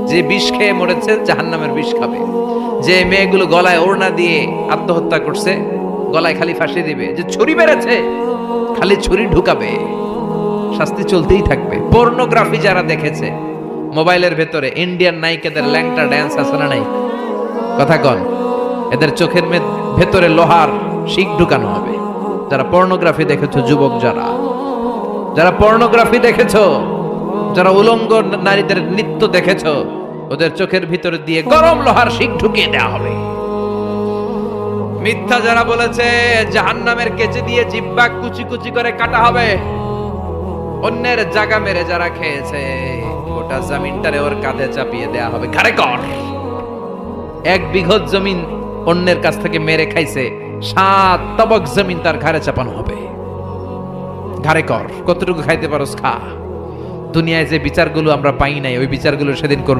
যে বিষ খেয়ে মরেছে জাহান্নামের বিষ খাবে। যে মেয়েগুলো গলায় ওড়না দিয়ে আত্মহত্যা করছে, গলায় খালি ফাঁসি দিবে। যে ছুরি মেরেছে খালি ছুরি ঢুকাবে, শাস্তি চলতেই থাকবে। পর্নোগ্রাফি যারা দেখেছে মোবাইলের ভেতরে, ইন্ডিয়ান নায়িকাদের ল্যাংটা ড্যান্স আছে না নাই, কথা কন, এদের চোখের ভেতরে লোহার শিক ঢুকানো হবে। যারা পর্নোগ্রাফি দেখেছো, যুবক যারা যারা পর্নোগ্রাফি দেখেছো, যারা উলঙ্গ নারীদের নৃত্য দেখেছো, ওদের চোখের ভিতরে দিয়ে গরম লোহার শিক ঢুকিয়ে দেওয়া হবে। মিথ্যা যারা বলেছে, জাহান্নামের কেচে দিয়ে জিহ্বা কুচি কুচি করে কাটা হবে। অন্যের জায়গা মেরে যারা খেয়েছে, গোটা জমিনটারে ওর কাঁধে চাপিয়ে দেয়া হবে। ঘাড়ে কর। 1 বিঘত জমিন অন্যের কাছ থেকে মেরে খাইছে, 7 তবক জমিন তার ঘাড়ে চাপানো হবে। ঘাড়ে কর, কতটুকু খাইতে পারোস খা। দুনিয়ায় যে বিচারগুলো আমরা পাই নাই, ওই বিচারগুলো সেদিন করবে।